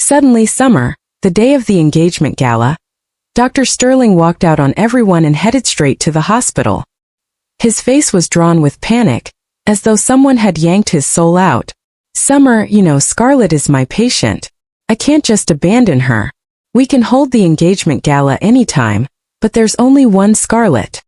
Suddenly summer, the day of the engagement gala, Dr. Sterling walked out on everyone and headed straight to the hospital. His face was drawn with panic, as though someone had yanked his soul out. Summer, you know, Scarlett is my patient. I can't just abandon her. We can hold the engagement gala anytime, but there's only one Scarlett.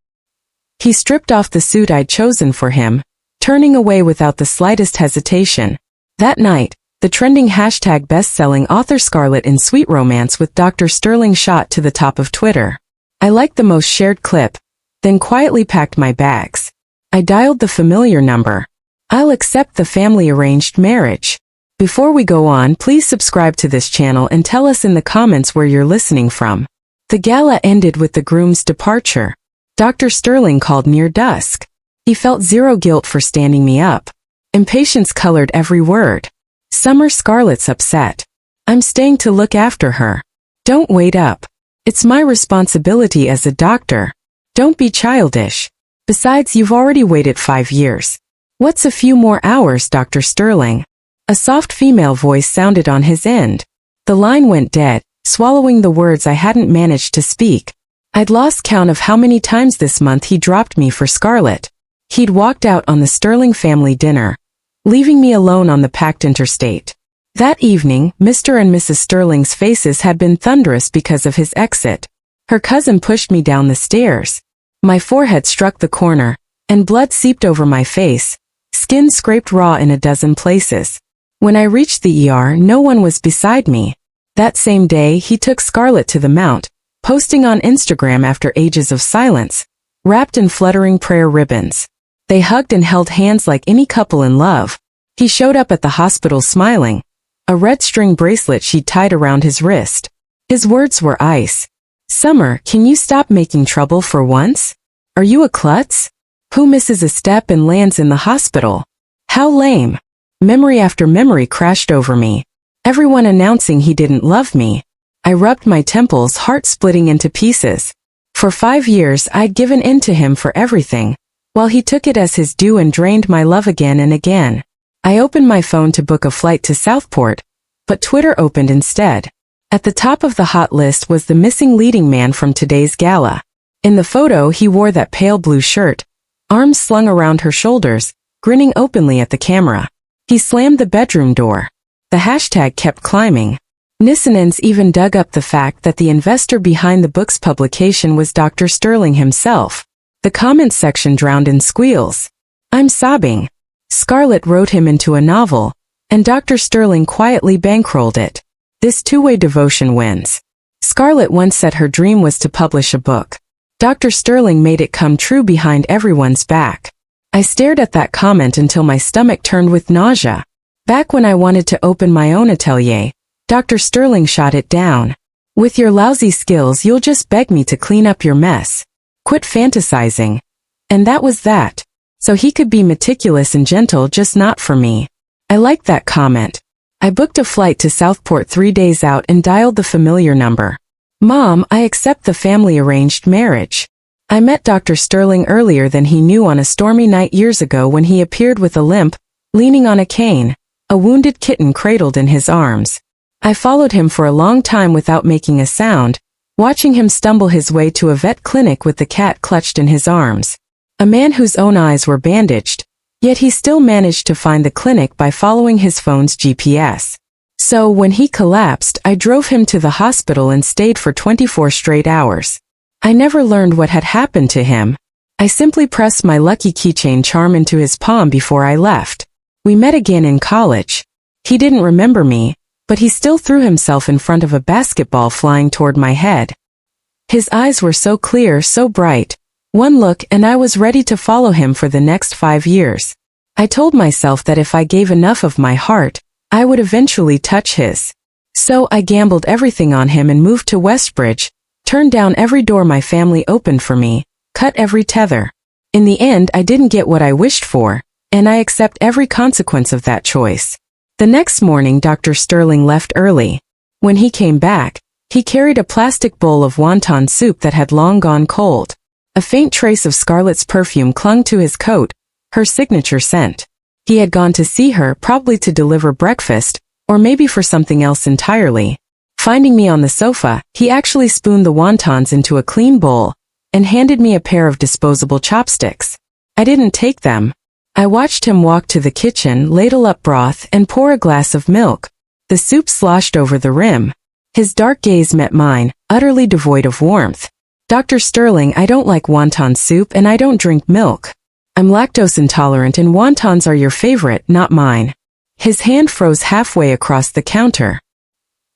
He stripped off the suit I'd chosen for him, turning away without the slightest hesitation. That night, the trending hashtag best-selling author Scarlett in Sweet Romance with Dr. Sterling shot to the top of Twitter. I liked the most shared clip, then quietly packed my bags. I dialed the familiar number. I'll accept the family-arranged marriage. Before we go on, please subscribe to this channel and tell us in the comments where you're listening from. The gala ended with the groom's departure. Dr. Sterling called near dusk. He felt zero guilt for standing me up. Impatience colored every word. Summer, Scarlett's upset. I'm staying to look after her. Don't wait up. It's my responsibility as a doctor. Don't be childish. Besides, you've already waited 5 years. What's a few more hours, Dr. Sterling? A soft female voice sounded on his end. The line went dead, swallowing the words I hadn't managed to speak. I'd lost count of how many times this month he dropped me for Scarlett. He'd walked out on the Sterling family dinner, leaving me alone on the packed interstate. That evening, Mr. and Mrs. Sterling's faces had been thunderous because of his exit. Her cousin pushed me down the stairs. My forehead struck the corner, and blood seeped over my face. Skin scraped raw in a dozen places. When I reached the ER, no one was beside me. That same day, he took Scarlett to the Mount, posting on Instagram after ages of silence, wrapped in fluttering prayer ribbons. They hugged and held hands like any couple in love. He showed up at the hospital smiling, a red string bracelet she'd tied around his wrist. His words were ice. Summer, can you stop making trouble for once? Are you a klutz? Who misses a step and lands in the hospital? How lame. Memory after memory crashed over me. Everyone announcing he didn't love me. I rubbed my temples, heart splitting into pieces. For 5 years I'd given in to him for everything, while he took it as his due and drained my love again and again. I opened my phone to book a flight to Southport, but Twitter opened instead. At the top of the hot list was the missing leading man from today's gala. In the photo he wore that pale blue shirt, arms slung around her shoulders, grinning openly at the camera. He slammed the bedroom door. The hashtag kept climbing. Nissanens even dug up the fact that the investor behind the book's publication was Dr. Sterling himself. The comments section drowned in squeals. I'm sobbing. Scarlett wrote him into a novel, and Dr. Sterling quietly bankrolled it. This two-way devotion wins. Scarlett once said her dream was to publish a book. Dr. Sterling made it come true behind everyone's back. I stared at that comment until my stomach turned with nausea. Back when I wanted to open my own atelier, Dr. Sterling shot it down. With your lousy skills, you'll just beg me to clean up your mess. Quit fantasizing. And that was that. So he could be meticulous and gentle, just not for me. I liked that comment. I booked a flight to Southport 3 days out and dialed the familiar number. Mom, I accept the family-arranged marriage. I met Dr. Sterling earlier than he knew on a stormy night years ago when he appeared with a limp, leaning on a cane, a wounded kitten cradled in his arms. I followed him for a long time without making a sound, watching him stumble his way to a vet clinic with the cat clutched in his arms. A man whose own eyes were bandaged, yet he still managed to find the clinic by following his phone's GPS. So when he collapsed, I drove him to the hospital and stayed for 24 straight hours. I never learned what had happened to him. I simply pressed my lucky keychain charm into his palm before I left. We met again in college. He didn't remember me, but he still threw himself in front of a basketball flying toward my head. His eyes were so clear, so bright. One look and I was ready to follow him for the next 5 years. I told myself that if I gave enough of my heart, I would eventually touch his. So I gambled everything on him and moved to Westbridge, turned down every door my family opened for me, cut every tether. In the end, I didn't get what I wished for, and I accept every consequence of that choice. The next morning, Dr. Sterling left early. When he came back, he carried a plastic bowl of wonton soup that had long gone cold. A faint trace of Scarlett's perfume clung to his coat, her signature scent. He had gone to see her, probably to deliver breakfast, Or maybe for something else entirely. Finding me on the sofa, he actually spooned the wontons into a clean bowl and handed me a pair of disposable chopsticks. I didn't take them. I watched him walk to the kitchen, ladle up broth, and pour a glass of milk. The soup sloshed over the rim. His dark gaze met mine, utterly devoid of warmth. Dr. Sterling, I don't like wonton soup and I don't drink milk. I'm lactose intolerant and wontons are your favorite, not mine. His hand froze halfway across the counter.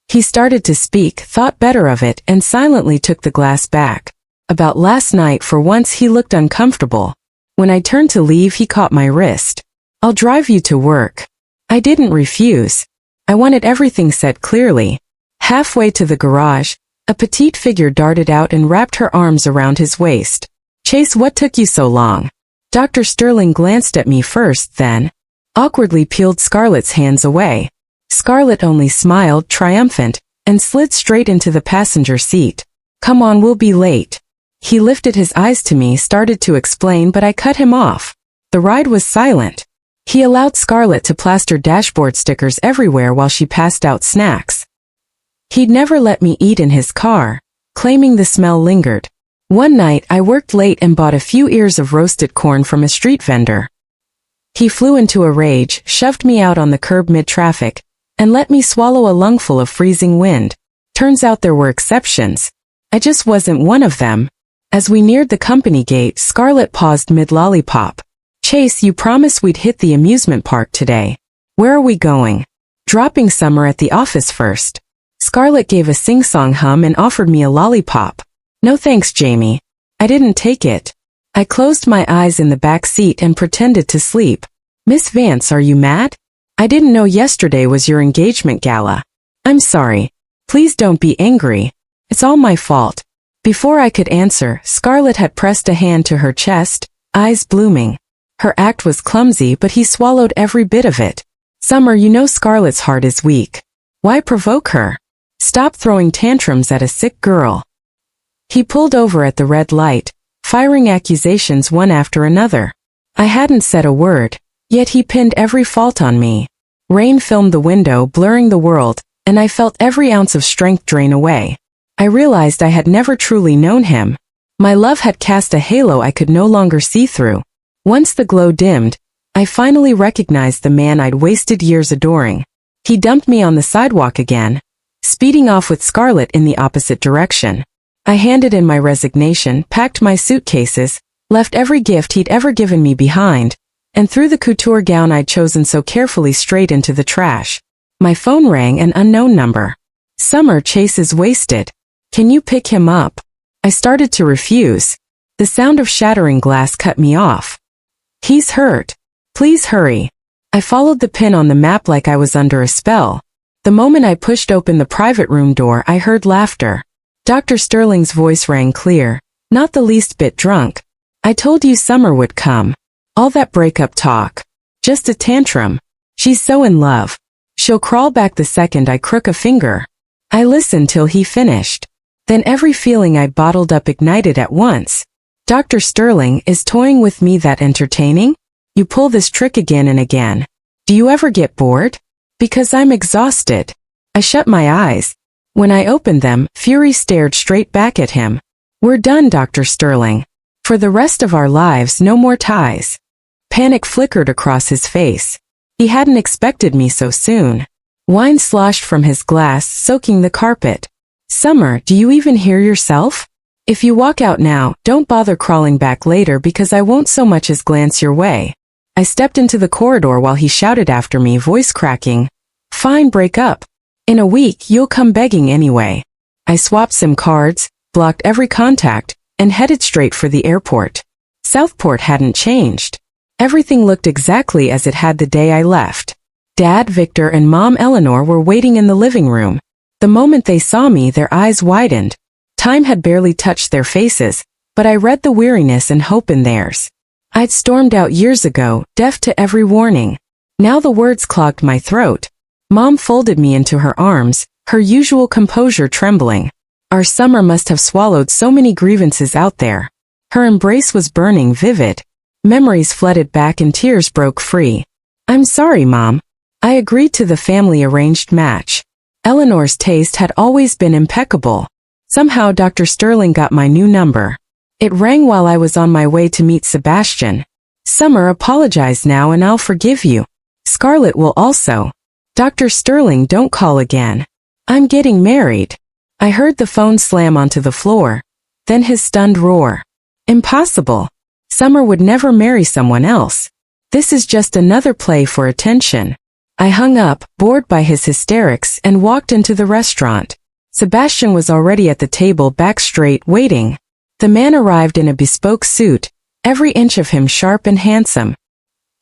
He started to speak, thought better of it, and silently took the glass back. About last night, for once he looked uncomfortable. When I turned to leave, he caught my wrist. I'll drive you to work. I didn't refuse. I wanted everything said clearly. Halfway to the garage, a petite figure darted out and wrapped her arms around his waist. Chase, what took you so long? Dr. Sterling glanced at me first, then awkwardly peeled Scarlett's hands away. Scarlett only smiled, triumphant, and slid straight into the passenger seat. Come on, we'll be late. He lifted his eyes to me, started to explain, but I cut him off. The ride was silent. He allowed Scarlett to plaster dashboard stickers everywhere while she passed out snacks. He'd never let me eat in his car, claiming the smell lingered. One night I worked late and bought a few ears of roasted corn from a street vendor. He flew into a rage, shoved me out on the curb mid-traffic, and let me swallow a lungful of freezing wind. Turns out there were exceptions. I just wasn't one of them. As we neared the company gate, Scarlett paused mid-lollipop. Chase, you promised we'd hit the amusement park today. Where are we going? Dropping Summer at the office first. Scarlett gave a sing-song hum and offered me a lollipop. No thanks, Jamie. I didn't take it. I closed my eyes in the back seat and pretended to sleep. Miss Vance, are you mad? I didn't know yesterday was your engagement gala. I'm sorry. Please don't be angry. It's all my fault. Before I could answer, Scarlett had pressed a hand to her chest, eyes blooming. Her act was clumsy, but he swallowed every bit of it. Summer, you know Scarlett's heart is weak. Why provoke her? Stop throwing tantrums at a sick girl. He pulled over at the red light, firing accusations one after another. I hadn't said a word, yet he pinned every fault on me. Rain filmed the window, blurring the world, and I felt every ounce of strength drain away. I realized I had never truly known him. My love had cast a halo I could no longer see through. Once the glow dimmed, I finally recognized the man I'd wasted years adoring. He dumped me on the sidewalk again, speeding off with Scarlett in the opposite direction. I handed in my resignation, packed my suitcases, left every gift he'd ever given me behind, and threw the couture gown I'd chosen so carefully straight into the trash. My phone rang, an unknown number. Summer, Chase is wasted. Can you pick him up? I started to refuse. The sound of shattering glass cut me off. He's hurt. Please hurry. I followed the pin on the map like I was under a spell. The moment I pushed open the private room door, I heard laughter. Dr. Sterling's voice rang clear, not the least bit drunk. I told you Summer would come. All that breakup talk. Just a tantrum. She's so in love. She'll crawl back the second I crook a finger. I listened till he finished. Then every feeling I'd bottled up ignited at once. Dr. Sterling, is toying with me that entertaining? You pull this trick again and again. Do you ever get bored? Because I'm exhausted. I shut my eyes. When I opened them, fury stared straight back at him. We're done, Dr. Sterling. For the rest of our lives, no more ties. Panic flickered across his face. He hadn't expected me so soon. Wine sloshed from his glass, soaking the carpet. Summer, do you even hear yourself? If you walk out now, don't bother crawling back later because I won't so much as glance your way. I stepped into the corridor while he shouted after me, voice cracking. Fine, break up. In a week, you'll come begging anyway. I swapped SIM cards, blocked every contact, and headed straight for the airport. Southport hadn't changed. Everything looked exactly as it had the day I left. Dad, Victor, and Mom Eleanor were waiting in the living room. The moment they saw me, their eyes widened. Time had barely touched their faces, but I read the weariness and hope in theirs. I'd stormed out years ago, deaf to every warning. Now the words clogged my throat. Mom folded me into her arms, her usual composure trembling. Our Summer must have swallowed so many grievances out there. Her embrace was burning, vivid. Memories flooded back and tears broke free. I'm sorry, Mom. I agreed to the family-arranged match. Eleanor's taste had always been impeccable. Somehow Dr. Sterling got my new number. It rang while I was on my way to meet Sebastian. Summer, apologize now and I'll forgive you. Scarlett will also. Dr. Sterling, don't call again. I'm getting married. I heard the phone slam onto the floor. Then his stunned roar. Impossible. Summer would never marry someone else. This is just another play for attention. I hung up, bored by his hysterics, and walked into the restaurant. Sebastian was already at the table back straight, waiting. The man arrived in a bespoke suit, every inch of him sharp and handsome.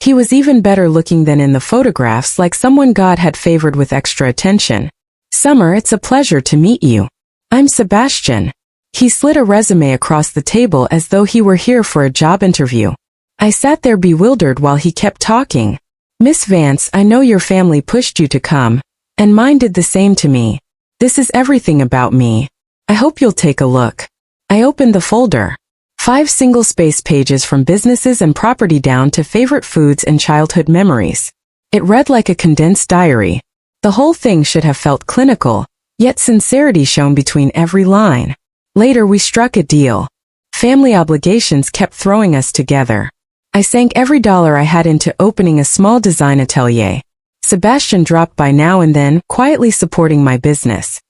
He was even better looking than in the photographs, like someone God had favored with extra attention. Summer, it's a pleasure to meet you. I'm Sebastian. He slid a resume across the table as though he were here for a job interview. I sat there bewildered while he kept talking. Miss Vance, I know your family pushed you to come, and mine did the same to me. This is everything about me. I hope you'll take a look. I opened the folder. 5 single-space pages from businesses and property down to favorite foods and childhood memories. It read like a condensed diary. The whole thing should have felt clinical, yet sincerity shone between every line. Later we struck a deal. Family obligations kept throwing us together. I sank every dollar I had into opening a small design atelier. Sebastian dropped by now and then, quietly supporting my business.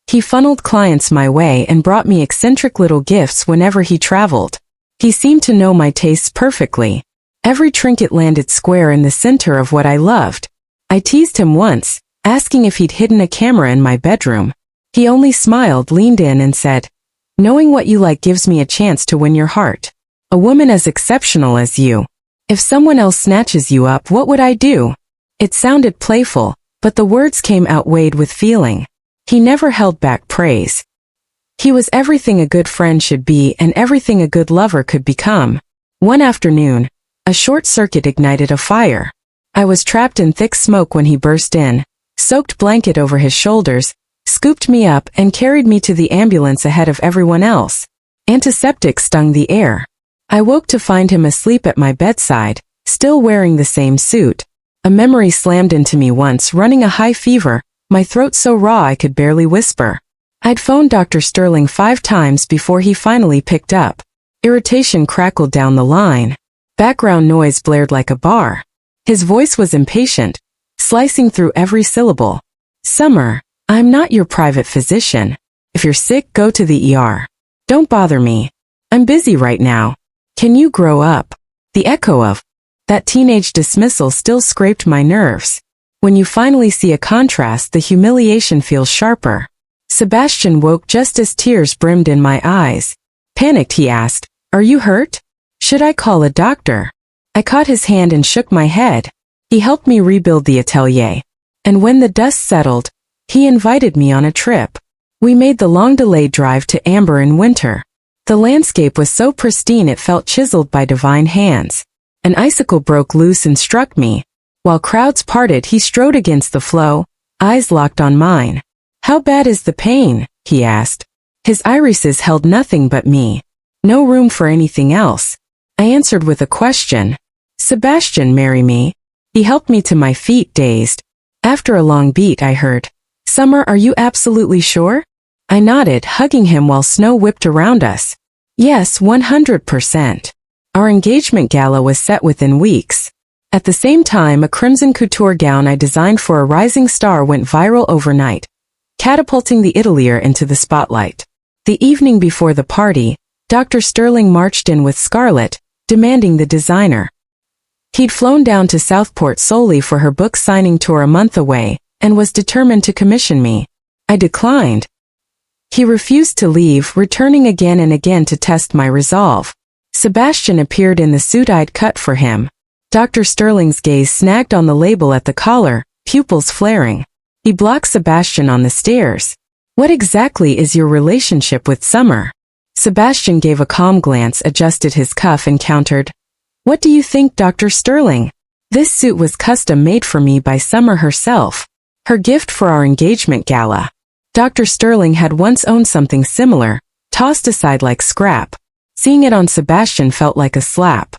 He funneled clients my way and brought me eccentric little gifts whenever he traveled. He seemed to know my tastes perfectly. Every trinket landed square in the center of what I loved. I teased him once, asking if he'd hidden a camera in my bedroom. He only smiled, leaned in and said, "Knowing what you like gives me a chance to win your heart. A woman as exceptional as you. If someone else snatches you up, what would I do?" It sounded playful, but the words came outweighed with feeling. He never held back praise. He was everything a good friend should be and everything a good lover could become. One afternoon, a short circuit ignited a fire. I was trapped in thick smoke when he burst in, soaked blanket over his shoulders, scooped me up and carried me to the ambulance ahead of everyone else. Antiseptic stung the air. I woke to find him asleep at my bedside, still wearing the same suit. A memory slammed into me once, running a high fever, my throat so raw I could barely whisper. I'd phoned Dr. Sterling 5 times before he finally picked up. Irritation crackled down the line. Background noise blared like a bar. His voice was impatient, slicing through every syllable. "Summer, I'm not your private physician. If you're sick, go to the ER. Don't bother me. I'm busy right now. Can you grow up?" The echo of that teenage dismissal still scraped my nerves. When you finally see a contrast, the humiliation feels sharper. Sebastian woke just as tears brimmed in my eyes. Panicked, he asked, "Are you hurt? Should I call a doctor?" I caught his hand and shook my head. He helped me rebuild the atelier. And when the dust settled, he invited me on a trip. We made the long-delayed drive to Amber in winter. The landscape was so pristine it felt chiseled by divine hands. An icicle broke loose and struck me. While crowds parted, he strode against the flow, eyes locked on mine. "How bad is the pain?" he asked. His irises held nothing but me. No room for anything else. I answered with a question. "Sebastian, marry me?" He helped me to my feet, dazed. After a long beat, I heard, "Summer, are you absolutely sure?" I nodded, hugging him while snow whipped around us. Yes, 100%. Our engagement gala was set within weeks. At the same time, a crimson couture gown I designed for a rising star went viral overnight, catapulting the atelier into the spotlight. The evening before the party, Dr. Sterling marched in with Scarlett, demanding the designer. He'd flown down to Southport solely for her book signing tour a month away, and was determined to commission me. I declined. He refused to leave, returning again and again to test my resolve. Sebastian appeared in the suit I'd cut for him. Dr. Sterling's gaze snagged on the label at the collar, pupils flaring. He blocked Sebastian on the stairs. "What exactly is your relationship with Summer?" Sebastian gave a calm glance, adjusted his cuff and countered, "What do you think, Dr. Sterling? This suit was custom made for me by Summer herself. Her gift for our engagement gala." Dr. Sterling had once owned something similar, tossed aside like scrap. Seeing it on Sebastian felt like a slap.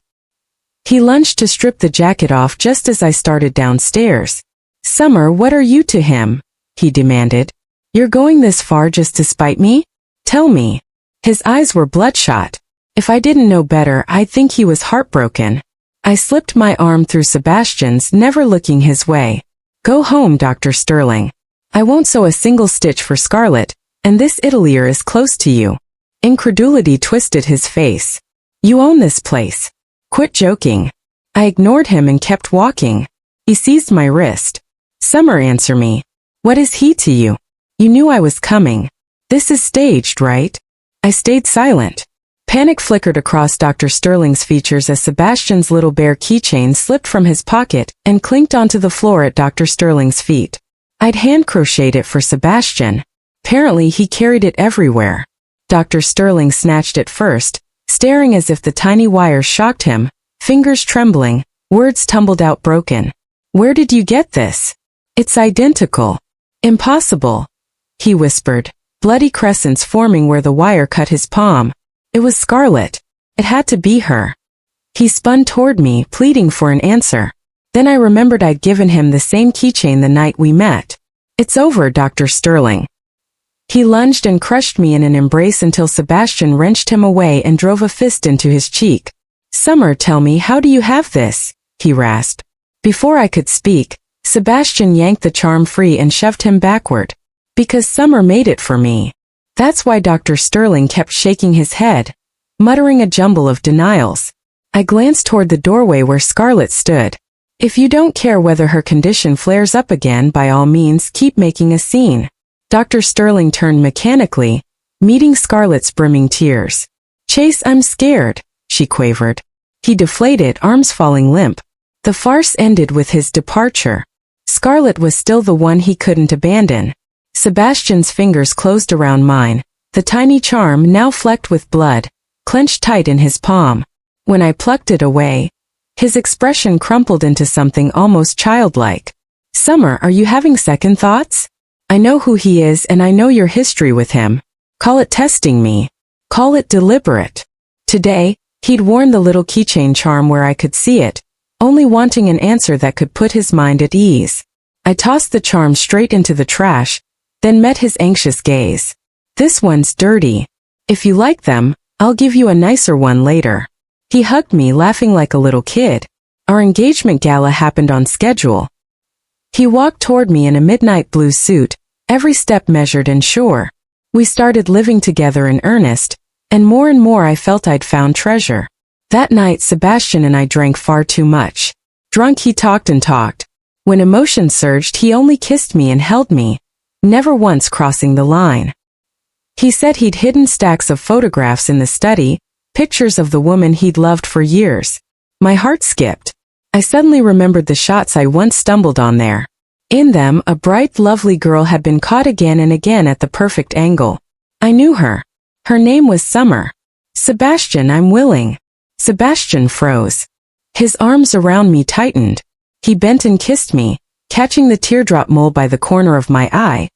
He lunged to strip the jacket off just as I started downstairs. Summer, what are you to him? He demanded. You're going this far just to spite me? Tell me. His eyes were bloodshot. If I didn't know better, I'd think he was heartbroken. I slipped my arm through Sebastian's, never looking his way. Go home, Dr. Sterling. I won't sew a single stitch for Scarlett, and this Italier is close to you. Incredulity twisted his face. You own this place. Quit joking. I ignored him and kept walking. He seized my wrist. Summer, answer me. What is he to you? You knew I was coming. This is staged, right? I stayed silent. Panic flickered across Dr. Sterling's features as Sebastian's little bear keychain slipped from his pocket and clinked onto the floor at Dr. Sterling's feet. I'd hand-crocheted it for Sebastian. Apparently he carried it everywhere. Dr. Sterling snatched it first, staring as if the tiny wires shocked him, fingers trembling, words tumbled out broken. Where did you get this? It's identical. Impossible. He whispered, bloody crescents forming where the wire cut his palm. It was Scarlett. It had to be her. He spun toward me, pleading for an answer. Then I remembered I'd given him the same keychain the night we met. It's over, Dr. Sterling. He lunged and crushed me in an embrace until Sebastian wrenched him away and drove a fist into his cheek. Summer, tell me, how do you have this? He rasped. Before I could speak, Sebastian yanked the charm free and shoved him backward. Because Summer made it for me. That's why Dr. Sterling kept shaking his head, muttering a jumble of denials. I glanced toward the doorway where Scarlett stood. If you don't care whether her condition flares up again, by all means keep making a scene. Dr. Sterling turned mechanically, meeting Scarlett's brimming tears. Chase, I'm scared, she quavered. He deflated, arms falling limp. The farce ended with his departure. Scarlett was still the one he couldn't abandon. Sebastian's fingers closed around mine, the tiny charm, now flecked with blood, clenched tight in his palm. When I plucked it away, his expression crumpled into something almost childlike. Summer, are you having second thoughts? I know who he is and I know your history with him. Call it testing me. Call it deliberate. Today, he'd worn the little keychain charm where I could see it, only wanting an answer that could put his mind at ease. I tossed the charm straight into the trash, then met his anxious gaze. This one's dirty. If you like them, I'll give you a nicer one later. He hugged me, laughing like a little kid. Our engagement gala happened on schedule. He walked toward me in a midnight blue suit, every step measured and sure. We started living together in earnest, and more I felt I'd found treasure. That night Sebastian and I drank far too much. Drunk he talked and talked. When emotion surged he only kissed me and held me, never once crossing the line. He said he'd hidden stacks of photographs in the study, pictures of the woman he'd loved for years. My heart skipped. I suddenly remembered the shots I once stumbled on there. In them, a bright, lovely girl had been caught again and again at the perfect angle. I knew her. Her name was Summer. Sebastian, I'm willing. Sebastian froze. His arms around me tightened. He bent and kissed me, catching the teardrop mole by the corner of my eye,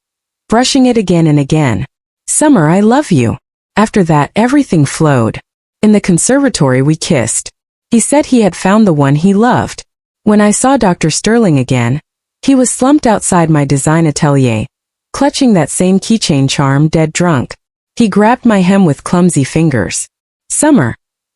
brushing it again and again. Summer, I love you. After that, everything flowed. In the conservatory we kissed. He said he had found the one he loved. When I saw Dr. Sterling again, he was slumped outside my design atelier, clutching that same keychain charm, dead drunk. He grabbed my hem with clumsy fingers. Summer,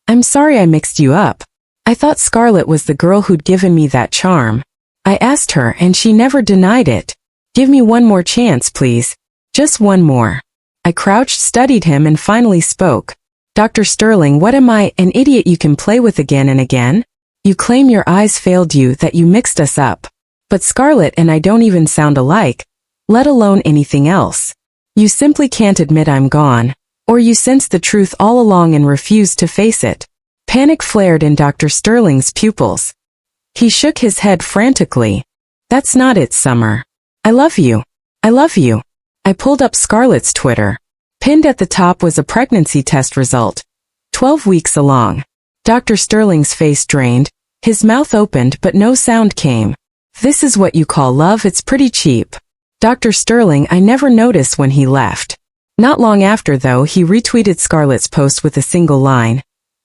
I'm sorry I mixed you up. I thought Scarlett was the girl who'd given me that charm. I asked her and she never denied it. Give me one more chance, please. Just one more. I crouched, studied him and finally spoke. Dr. Sterling, what am I, an idiot you can play with again and again? You claim your eyes failed you, that you mixed us up. But Scarlett and I don't even sound alike, let alone anything else. You simply can't admit I'm gone, or you sensed the truth all along and refused to face it. Panic flared in Dr. Sterling's pupils. He shook his head frantically. That's not it, Summer. I love you. I love you. I pulled up Scarlett's Twitter. Pinned at the top was a pregnancy test result. 12 weeks along. Dr. Sterling's face drained, his mouth opened but no sound came. This is what you call love? It's pretty cheap. Dr. Sterling, I never noticed when he left. Not long after though, he retweeted Scarlett's post with a single line.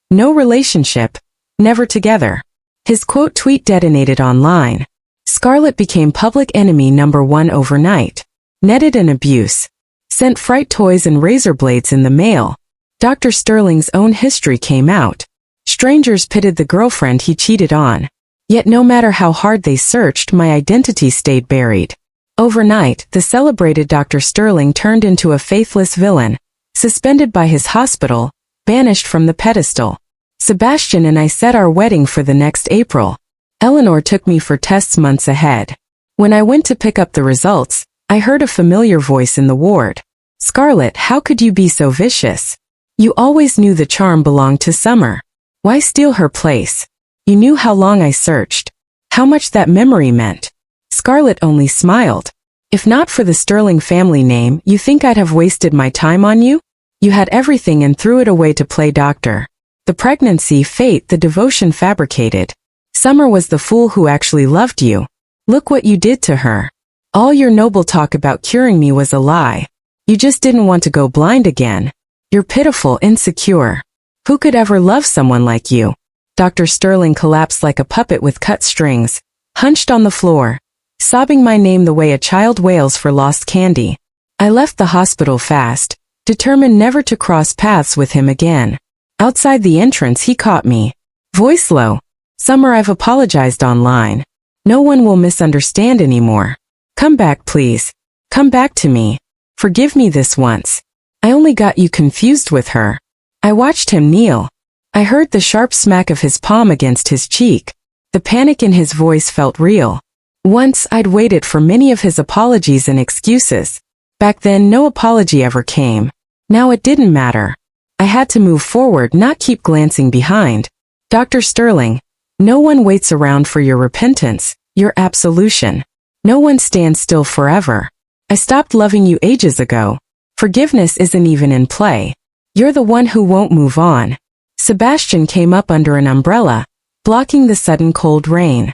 No relationship, never together. His quote tweet detonated online. Scarlett became public enemy number one overnight. Netted in abuse. Sent fright toys and razor blades in the mail. Dr. Sterling's own history came out. Strangers pitted the girlfriend he cheated on. Yet no matter how hard they searched, my identity stayed buried. Overnight, the celebrated Dr. Sterling turned into a faithless villain, suspended by his hospital, banished from the pedestal. Sebastian and I set our wedding for the next April. Eleanor took me for tests months ahead. When I went to pick up the results, I heard a familiar voice in the ward. Scarlett, how could you be so vicious? You always knew the charm belonged to Summer. Why steal her place? You knew how long I searched. How much that memory meant. Scarlett only smiled. If not for the Sterling family name, you think I'd have wasted my time on you? You had everything and threw it away to play doctor. The pregnancy, fate, the devotion fabricated. Summer was the fool who actually loved you. Look what you did to her. All your noble talk about curing me was a lie. You just didn't want to go blind again. You're pitiful, insecure. Who could ever love someone like you? Dr. Sterling collapsed like a puppet with cut strings, hunched on the floor, sobbing my name the way a child wails for lost candy. I left the hospital fast, determined never to cross paths with him again. Outside the entrance he caught me. Voice low. Summer, I've apologized online. No one will misunderstand anymore. Come back, please. Come back to me. Forgive me this once. I only got you confused with her. I watched him kneel. I heard the sharp smack of his palm against his cheek. The panic in his voice felt real. Once I'd waited for many of his apologies and excuses. Back then no apology ever came. Now it didn't matter. I had to move forward, not keep glancing behind. Dr. Sterling, no one waits around for your repentance, your absolution. No one stands still forever. I stopped loving you ages ago. Forgiveness isn't even in play. You're the one who won't move on. Sebastian came up under an umbrella, blocking the sudden cold rain.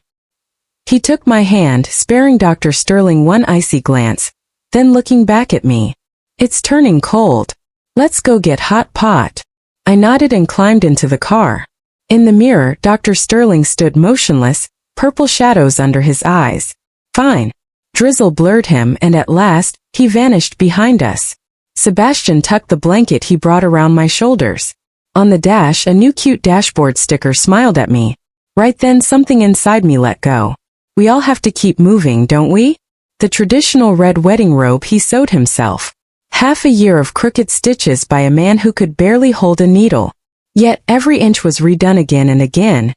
He took my hand, sparing Dr. Sterling one icy glance, then looking back at me. It's turning cold. Let's go get hot pot. I nodded and climbed into the car. In the mirror, Dr. Sterling stood motionless, purple shadows under his eyes. Fine. Drizzle blurred him, and at last, he vanished behind us. Sebastian tucked the blanket he brought around my shoulders. On the dash, a new cute dashboard sticker smiled at me. Right then something inside me let go. We all have to keep moving, don't we? The traditional red wedding robe he sewed himself. Half a year of crooked stitches by a man who could barely hold a needle. Yet every inch was redone again and again,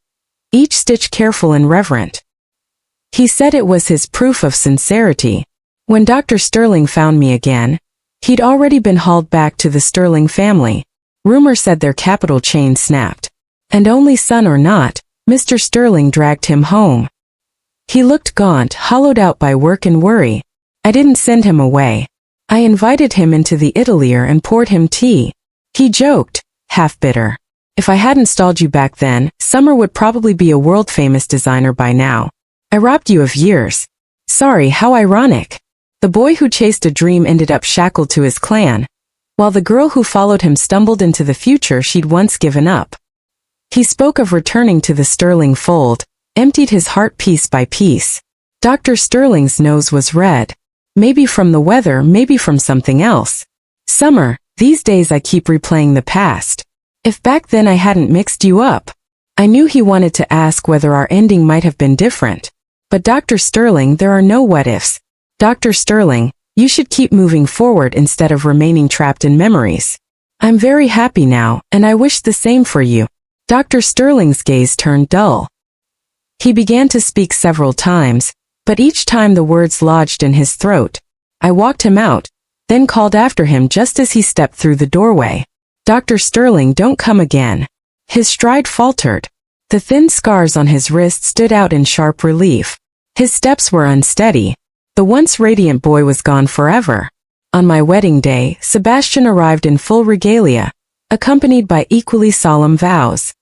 each stitch careful and reverent. He said it was his proof of sincerity. When Dr. Sterling found me again, he'd already been hauled back to the Sterling family. Rumor said their capital chain snapped. And only son or not, Mr. Sterling dragged him home. He looked gaunt, hollowed out by work and worry. I didn't send him away. I invited him into the atelier and poured him tea. He joked, half bitter. If I hadn't stalled you back then, Summer would probably be a world-famous designer by now. I robbed you of years. Sorry, how ironic. The boy who chased a dream ended up shackled to his clan, while the girl who followed him stumbled into the future she'd once given up. He spoke of returning to the Sterling fold, emptied his heart piece by piece. Dr. Sterling's nose was red. Maybe from the weather, maybe from something else. Summer, these days I keep replaying the past. If back then I hadn't mixed you up. I knew he wanted to ask whether our ending might have been different. But Dr. Sterling, there are no what-ifs. Dr. Sterling, you should keep moving forward instead of remaining trapped in memories. I'm very happy now, and I wish the same for you. Dr. Sterling's gaze turned dull. He began to speak several times, but each time the words lodged in his throat. I walked him out, then called after him just as he stepped through the doorway. Dr. Sterling, don't come again. His stride faltered. The thin scars on his wrist stood out in sharp relief. His steps were unsteady. The once radiant boy was gone forever. On my wedding day, Sebastian arrived in full regalia, accompanied by equally solemn vows.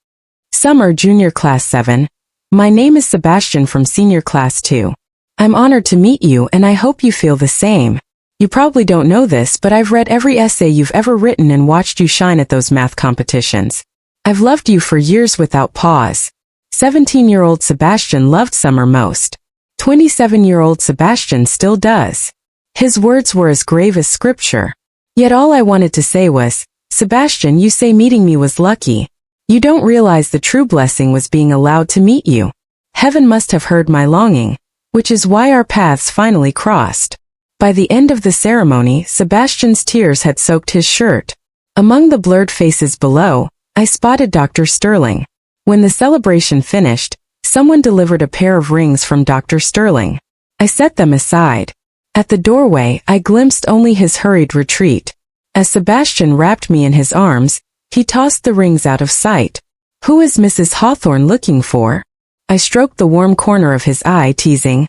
Summer, Junior Class 7. My name is Sebastian from Senior Class 2. I'm honored to meet you and I hope you feel the same. You probably don't know this, but I've read every essay you've ever written and watched you shine at those math competitions. I've loved you for years without pause. 17-year-old Sebastian loved Summer most. 27-year-old Sebastian still does. His words were as grave as scripture. Yet all I wanted to say was, Sebastian, you say meeting me was lucky. You don't realize the true blessing was being allowed to meet you. Heaven must have heard my longing, which is why our paths finally crossed. By the end of the ceremony, Sebastian's tears had soaked his shirt. Among the blurred faces below, I spotted Dr. Sterling. When the celebration finished, someone delivered a pair of rings from Dr. Sterling. I set them aside. At the doorway, I glimpsed only his hurried retreat. As Sebastian wrapped me in his arms, he tossed the rings out of sight. Who is Mrs. Hawthorne looking for? I stroked the warm corner of his eye, teasing.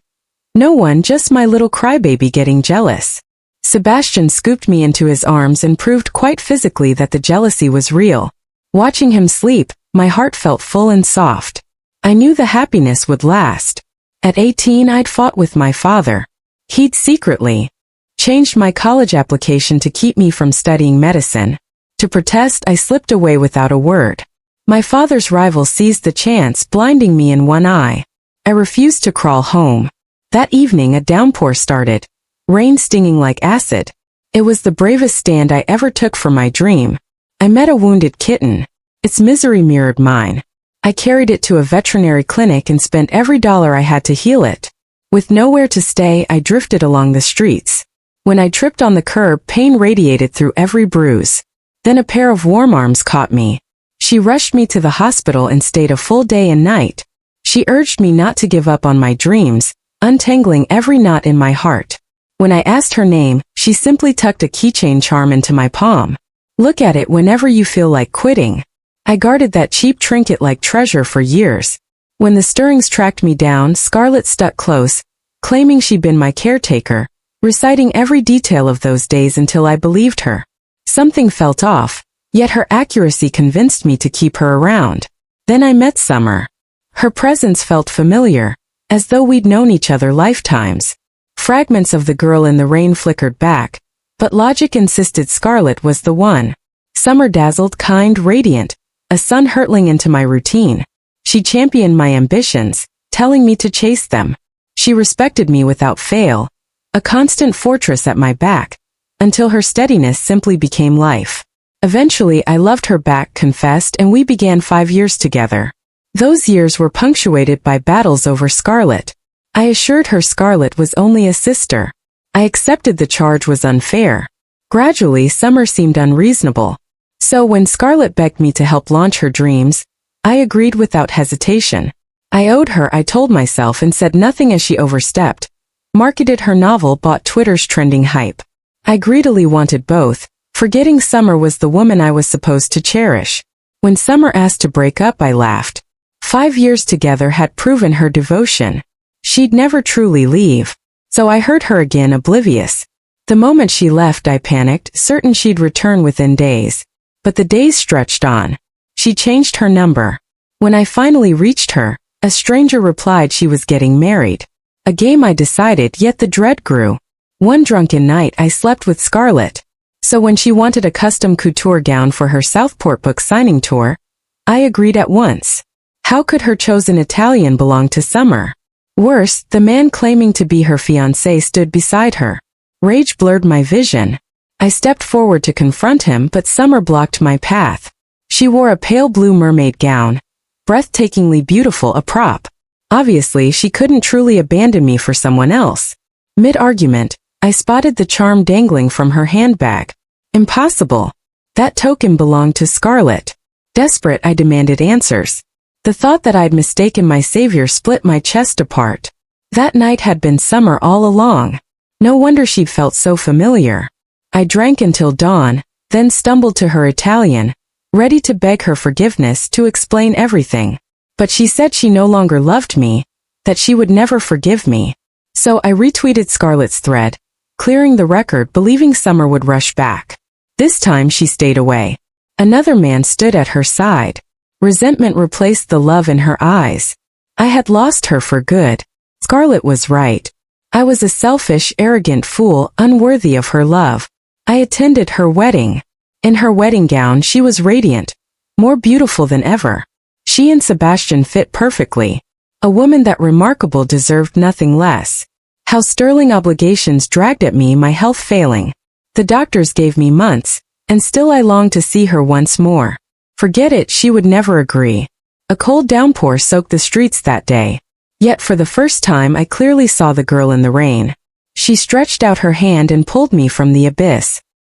No one, just my little crybaby getting jealous. Sebastian scooped me into his arms and proved quite physically that the jealousy was real. Watching him sleep, my heart felt full and soft. I knew the happiness would last. At 18, I'd fought with my father. He'd secretly changed my college application to keep me from studying medicine. To protest, I slipped away without a word. My father's rival seized the chance, blinding me in one eye. I refused to crawl home. That evening a downpour started, rain stinging like acid. It was the bravest stand I ever took for my dream. I met a wounded kitten. Its misery mirrored mine. I carried it to a veterinary clinic and spent every dollar I had to heal it. With nowhere to stay, I drifted along the streets. When I tripped on the curb, pain radiated through every bruise. Then a pair of warm arms caught me. She rushed me to the hospital and stayed a full day and night. She urged me not to give up on my dreams, untangling every knot in my heart. When I asked her name, she simply tucked a keychain charm into my palm. Look at it whenever you feel like quitting. I guarded that cheap trinket like treasure for years. When the stirrings tracked me down, Scarlett stuck close, claiming she'd been my caretaker, reciting every detail of those days until I believed her. Something felt off, yet her accuracy convinced me to keep her around. Then I met Summer. Her presence felt familiar, as though we'd known each other lifetimes. Fragments of the girl in the rain flickered back, but logic insisted Scarlett was the one. Summer dazzled, kind, radiant, a sun hurtling into my routine. She championed my ambitions, telling me to chase them. She respected me without fail, a constant fortress at my back, until her steadiness simply became life. Eventually I loved her back, confessed, and we began 5 years together. Those years were punctuated by battles over Scarlett. I assured her Scarlett was only a sister. I accepted the charge was unfair. Gradually, Summer seemed unreasonable. So when Scarlett begged me to help launch her dreams, I agreed without hesitation. I owed her, I told myself, and said nothing as she overstepped. Marketed her novel, bought Twitter's trending hype. I greedily wanted both, forgetting Summer was the woman I was supposed to cherish. When Summer asked to break up, I laughed. 5 years together had proven her devotion. She'd never truly leave. So I heard her again, oblivious. The moment she left, I panicked, certain she'd return within days. But the days stretched on. She changed her number. When I finally reached her, a stranger replied she was getting married. A game, I decided, yet the dread grew. One drunken night I slept with Scarlett. So when she wanted a custom couture gown for her Southport book signing tour, I agreed at once. How could her chosen Italian belong to Summer? Worse, the man claiming to be her fiancé stood beside her. Rage blurred my vision. I stepped forward to confront him, but Summer blocked my path. She wore a pale blue mermaid gown, breathtakingly beautiful, a prop. Obviously, she couldn't truly abandon me for someone else. Mid-argument, I spotted the charm dangling from her handbag. Impossible. That token belonged to Scarlett. Desperate, I demanded answers. The thought that I'd mistaken my savior split my chest apart. That night had been Summer all along. No wonder she'd felt so familiar. I drank until dawn, then stumbled to her Italian, ready to beg her forgiveness, to explain everything. But she said she no longer loved me, that she would never forgive me. So I retweeted Scarlett's thread, clearing the record, believing Summer would rush back. This time she stayed away. Another man stood at her side. Resentment replaced the love in her eyes. I had lost her for good. Scarlett was right. I was a selfish, arrogant fool, unworthy of her love. I attended her wedding. In her wedding gown she was radiant, more beautiful than ever. She and Sebastian fit perfectly. A woman that remarkable deserved nothing less. How sterling obligations dragged at me, my health failing. The doctors gave me months, and still I longed to see her once more. Forget it, she would never agree. A cold downpour soaked the streets that day. Yet for the first time I clearly saw the girl in the rain. She stretched out her hand and pulled me from the abyss.